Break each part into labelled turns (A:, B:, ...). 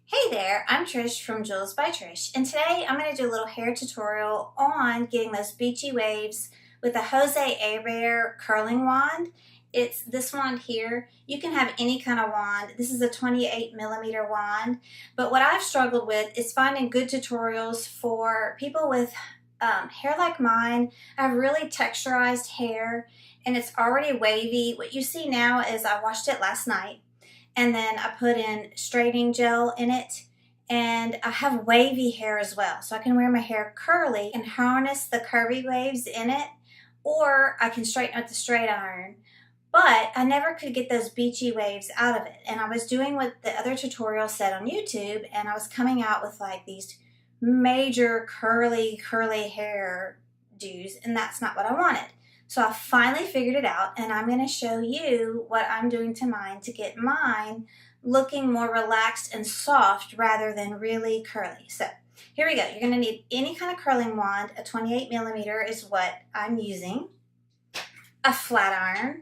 A: Hey there, I'm Trish from Jules by Trish, and today I'm going to do a little hair tutorial on getting those beachy waves with a Jose Abair curling wand. It's this wand here. You can have any kind of wand. This is a 28mm wand, but what I've struggled with is finding good tutorials for people with hair like mine. I have really texturized hair and it's already wavy. What you see now is I washed it last night. And then I put in straightening gel in it, and I have wavy hair as well. So I can wear my hair curly and harness the curvy waves in it, or I can straighten with the straight iron. But I never could get those beachy waves out of it. And I was doing what the other tutorial said on YouTube, and I was coming out with like these major curly hair do's, and that's not what I wanted. So I finally figured it out, and I'm going to show you what I'm doing to mine to get mine looking more relaxed and soft rather than really curly. So here we go. You're going to need any kind of curling wand. A 28mm is what I'm using. A flat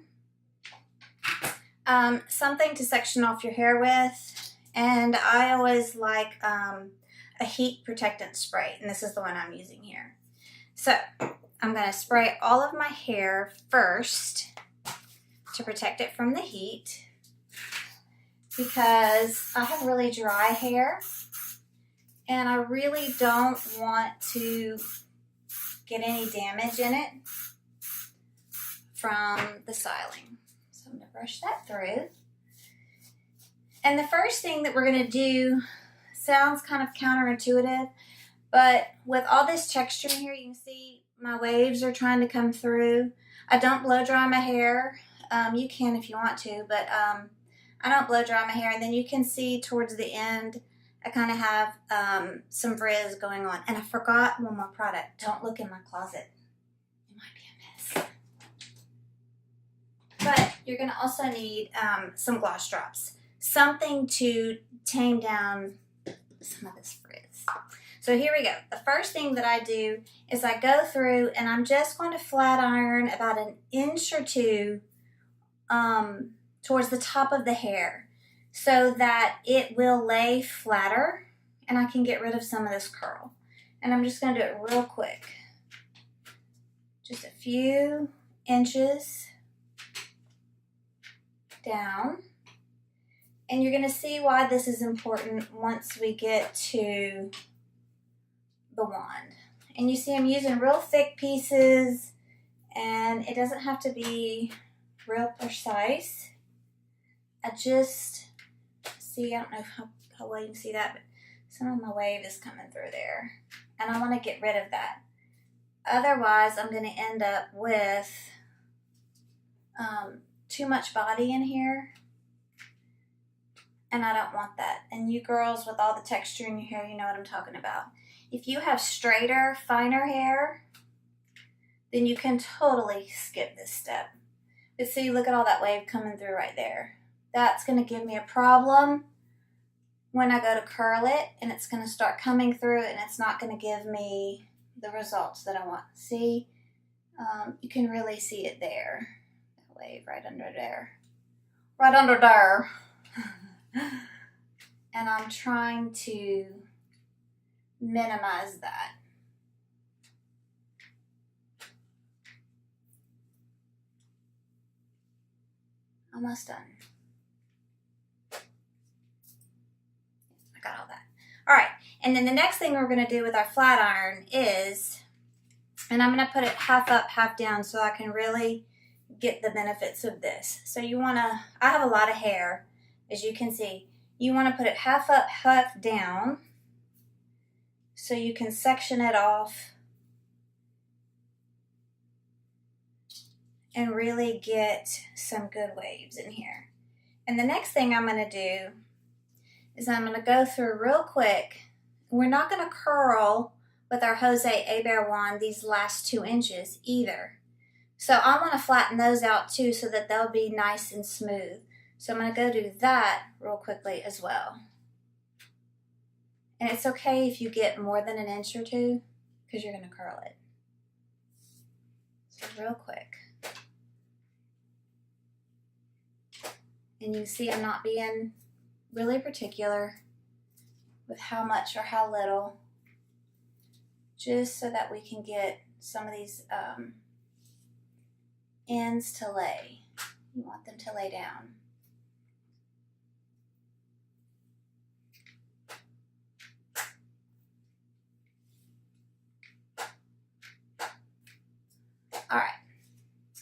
A: iron. Something to section off your hair with. And I always like a heat protectant spray, and this is the one I'm using here. So I'm going to spray all of my hair first to protect it from the heat because I have really dry hair and I really don't want to get any damage in it from the styling. So I'm going to brush that through. And the first thing that we're going to do sounds kind of counterintuitive, but with all this texture in here, you can see my waves are trying to come through. I don't blow dry my hair. You can if you want to, but I don't blow dry my hair. And then you can see towards the end, I kind of have some frizz going on. And I forgot one more product. Don't look in my closet. It might be a mess. But you're going to also need some gloss drops. Something to tame down some of this frizz. So here we go. The first thing that I do is I go through and I'm just going to flat iron about an inch or two towards the top of the hair so that it will lay flatter and I can get rid of some of this curl. And I'm just going to do it real quick. Just a few inches down. And you're going to see why this is important once we get to the wand. And you see I'm using real thick pieces and it doesn't have to be real precise. I just see, I don't know how well you can see that, but some of my wave is coming through there and I want to get rid of that. Otherwise I'm going to end up with too much body in here. And I don't want that. And you girls with all the texture in your hair, you know what I'm talking about. If you have straighter, finer hair, then you can totally skip this step. But see, look at all that wave coming through right there. That's going to give me a problem when I go to curl it, and it's going to start coming through, and it's not going to give me the results that I want. See, you can really see it there. That wave right under there. Right under there. And I'm trying to minimize that. Almost done. I got all that. All right, and then the next thing we're going to do with our flat iron is, and I'm going to put it half up, half down so I can really get the benefits of this. So you want to, I have a lot of hair. As you can see, you want to put it half up, half down so you can section it off and really get some good waves in here. And the next thing I'm going to do is I'm going to go through real quick. We're not going to curl with our Jose Abair wand these last 2 inches either. So I want to flatten those out too so that they'll be nice and smooth. So I'm going to go do that real quickly as well. And it's okay if you get more than an inch or two because you're going to curl it. So real quick. And you see I'm not being really particular. with how much or how little, just so that we can get some of these ends to lay. You want them to lay down. All right,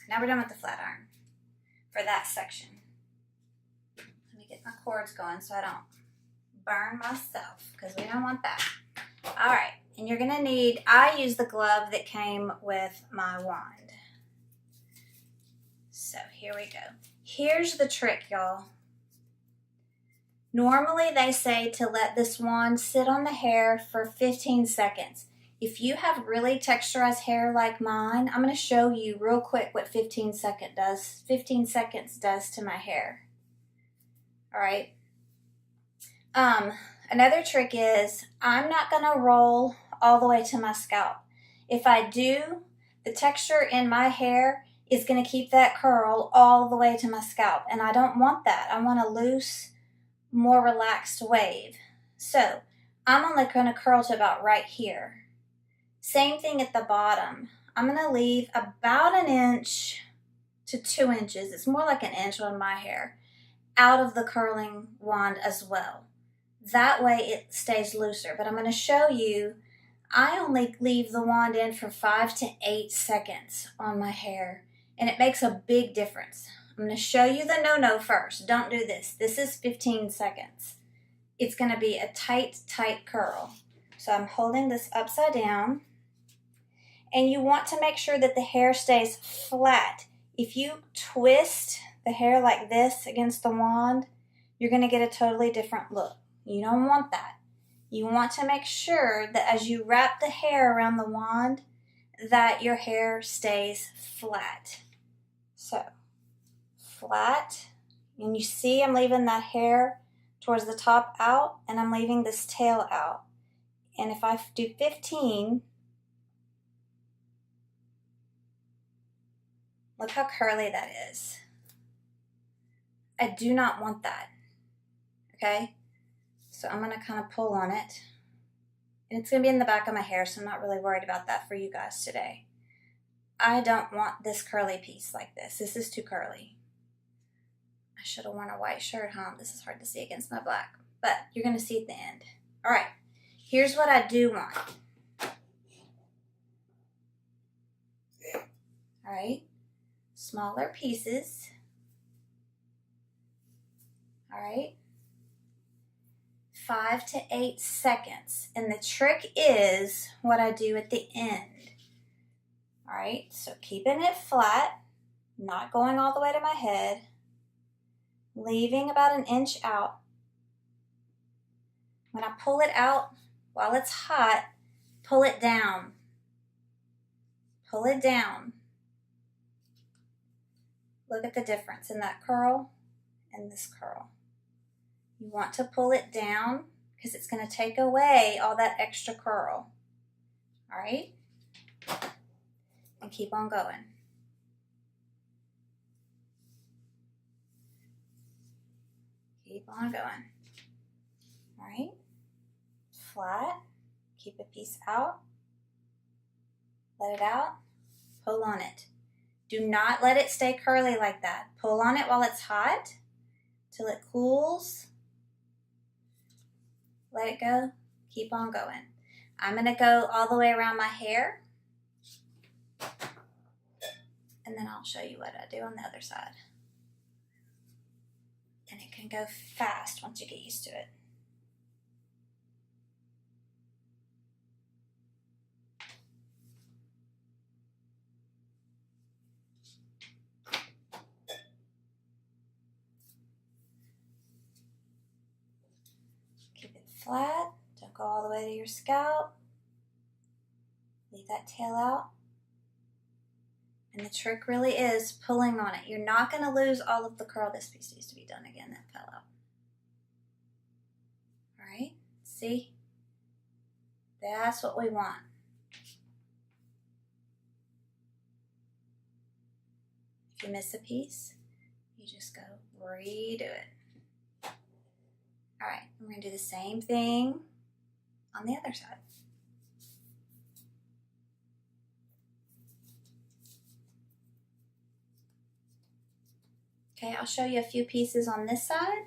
A: now we're done with the flat iron for that section. Let me get my cords going so I don't burn myself, because we don't want that. All right, and you're gonna need, I use the glove that came with my wand. So here we go. Here's the trick, y'all. Normally they say to let this wand sit on the hair for 15 seconds. If you have really texturized hair like mine, I'm going to show you real quick what 15 seconds does to my hair. All right. Another trick is I'm not going to roll all the way to my scalp. If I do, the texture in my hair is going to keep that curl all the way to my scalp, and I don't want that. I want a loose, more relaxed wave. So I'm only going to curl to about right here. Same thing at the bottom. I'm going to leave about 1 inch to 2 inches. It's more like 1 inch on my hair out of the curling wand as well. That way it stays looser. But I'm going to show you, I only leave the wand in for 5 to 8 seconds on my hair, and it makes a big difference. I'm going to show you the no-no first. Don't do this. This is 15 seconds. It's going to be a tight, tight curl. So I'm holding this upside down, and you want to make sure that the hair stays flat. If you twist the hair like this against the wand, you're going to get a totally different look. You don't want that. You want to make sure that as you wrap the hair around the wand, that your hair stays flat. So, flat. And you see I'm leaving that hair towards the top out, and I'm leaving this tail out. And if I do 15, look how curly that is. I do not want that. Okay? So I'm going to kind of pull on it. And it's going to be in the back of my hair, so I'm not really worried about that for you guys today. I don't want this curly piece like this. This is too curly. I should have worn a white shirt, huh? This is hard to see against my black. But you're going to see at the end. All right. Here's what I do want. All right. Smaller pieces. All right. 5 to 8 seconds. And the trick is what I do at the end. All right, so keeping it flat, not going all the way to my head, leaving about 1 inch out. When I pull it out while it's hot, pull it down. Pull it down. Look at the difference in that curl and this curl. You want to pull it down because it's going to take away all that extra curl. All right? And keep on going. Keep on going. All right? Flat. Keep a piece out. Let it out. Pull on it. Do not let it stay curly like that. Pull on it while it's hot till it cools. Let it go. Keep on going. I'm going to go all the way around my hair. And then I'll show you what I do on the other side. And it can go fast once you get used to it. Keep it flat. Don't go all the way to your scalp. Leave that tail out. And the trick really is pulling on it. You're not going to lose all of the curl. This piece needs to be done again. That fell out. All right. See? That's what we want. If you miss a piece, you just go redo it. All right, we're going to do the same thing on the other side. Okay, I'll show you a few pieces on this side.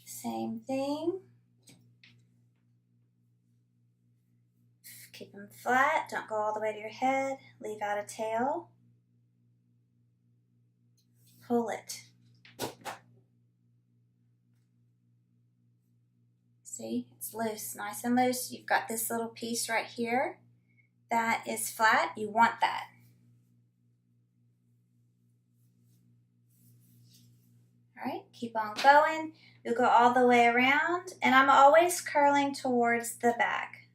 A: Same thing. Keep them flat, don't go all the way to your head. Leave out a tail. Pull it. See, it's loose, nice and loose. You've got this little piece right here that is flat. You want that. All right, keep on going. You'll go all the way around, and I'm always curling towards the back.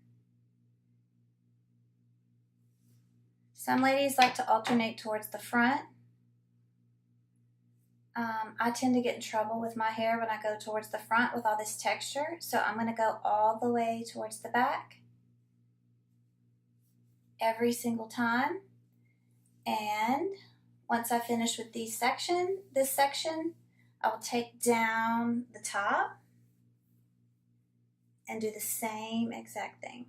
A: Some ladies like to alternate towards the front. I tend to get in trouble with my hair when I go towards the front with all this texture, so I'm going to go all the way towards the back every single time. And once I finish with this section, I will take down the top and do the same exact thing.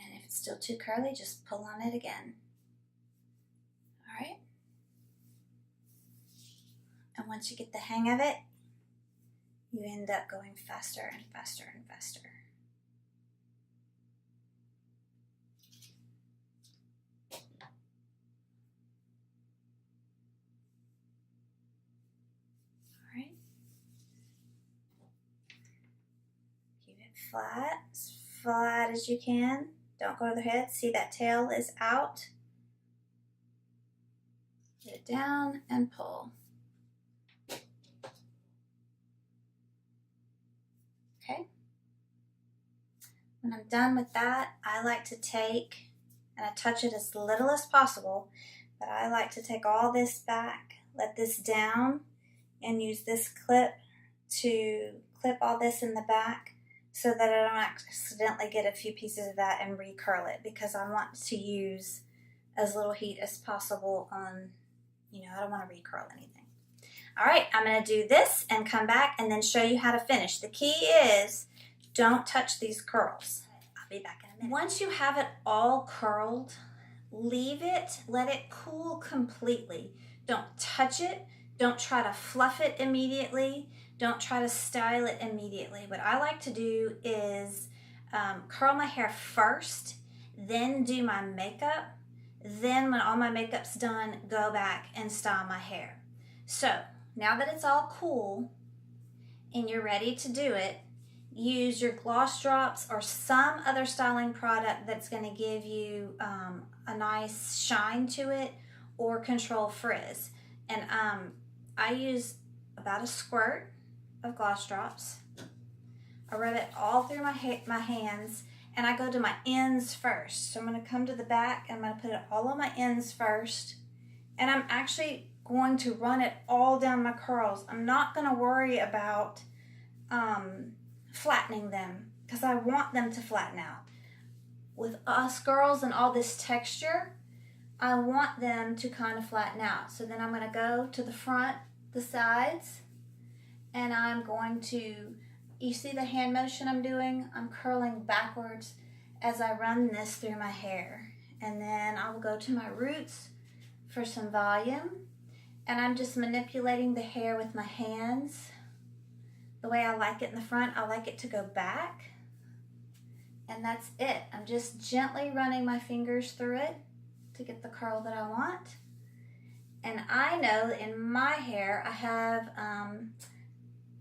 A: And if it's still too curly, just pull on it again. All right. And once you get the hang of it, you end up going faster and faster and faster. All right. Keep it flat, as flat as you can. Don't go to the head. See, that tail is out. Get it down and pull. Okay. When I'm done with that, I like to take, and I touch it as little as possible, but I like to take all this back, let this down, and use this clip to clip all this in the back so that I don't accidentally get a few pieces of that and recurl it, because I want to use as little heat as possible on, I don't want to recurl anything. All right, I'm going to do this and come back and then show you how to finish. The key is don't touch these curls. I'll be back in a minute. Once you have it all curled, leave it, let it cool completely. Don't touch it. Don't try to fluff it immediately. Don't try to style it immediately. What I like to do is curl my hair first, then do my makeup. Then when all my makeup's done, go back and style my hair. So now that it's all cool and you're ready to do it, use your gloss drops or some other styling product that's going to give you a nice shine to it, or control frizz. And I use about a squirt of gloss drops. I rub it all through my hands, and I go to my ends first. So I'm going to come to the back and I'm going to put it all on my ends first, and I'm actually going to run it all down my curls. I'm not going to worry about flattening them, because I want them to flatten out. With us girls and all this texture, I want them to kind of flatten out. So then I'm going to go to the front, the sides, and I'm going to, you see the hand motion I'm doing? I'm curling backwards as I run this through my hair. And then I will go to my roots for some volume. And I'm just manipulating the hair with my hands. The way I like it in the front, I like it to go back. And that's it. I'm just gently running my fingers through it to get the curl that I want. And I know in my hair, I have,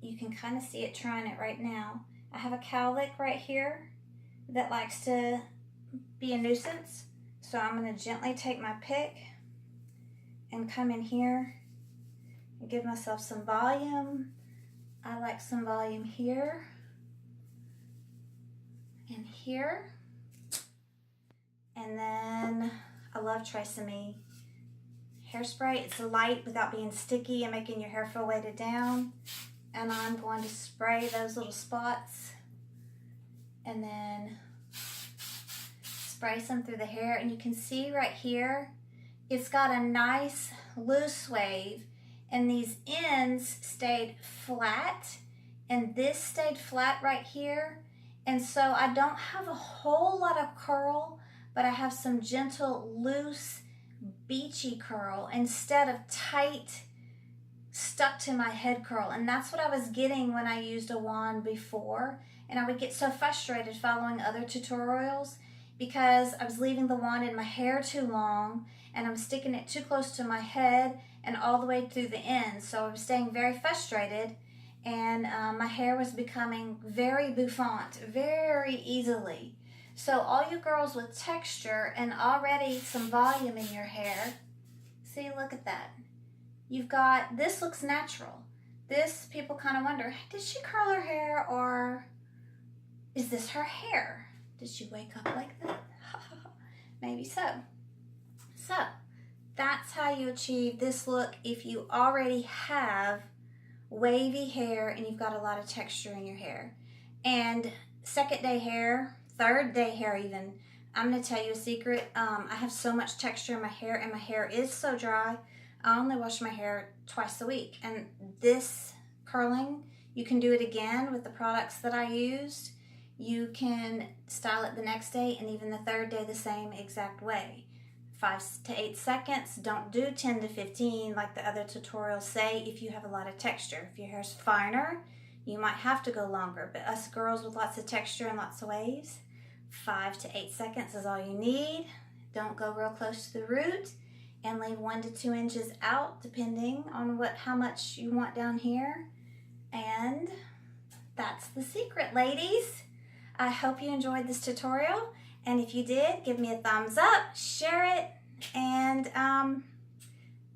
A: you can kind of see it trying it right now. I have a cowlick right here that likes to be a nuisance. So I'm going to gently take my pick and come in here and give myself some volume. I like some volume here and here. And then I love Tresemme hairspray. It's light without being sticky and making your hair feel weighted down. And I'm going to spray those little spots and then spray some through the hair, and you can see right here, it's got a nice loose wave, and these ends stayed flat, and this stayed flat right here. And so I don't have a whole lot of curl, but I have some gentle, loose, beachy curl instead of tight, stuck to my head curl. And that's what I was getting when I used a wand before. And I would get so frustrated following other tutorials because I was leaving the wand in my hair too long, and I'm sticking it too close to my head and all the way through the ends. So I was staying very frustrated, and my hair was becoming very bouffant very easily. So all you girls with texture and already some volume in your hair, see, look at that. You've got, this looks natural. This, people kind of wonder, did she curl her hair, or is this her hair? Did she wake up like that? Maybe so. So that's how you achieve this look if you already have wavy hair and you've got a lot of texture in your hair. And second day hair, third day hair even, I'm going to tell you a secret. I have so much texture in my hair, and my hair is so dry. I only wash my hair twice a week. And this curling, you can do it again with the products that I used. You can style it the next day and even the third day the same exact way. 5 to 8 seconds. Don't do 10 to 15 like the other tutorials say if you have a lot of texture. If your hair's finer, you might have to go longer. But us girls with lots of texture and lots of waves, 5 to 8 seconds is all you need. Don't go real close to the root, and leave 1 to 2 inches out depending on how much you want down here. And that's the secret, ladies. I hope you enjoyed this tutorial, and if you did, give me a thumbs up, share it, and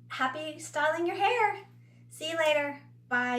A: happy styling your hair. See you later. Bye.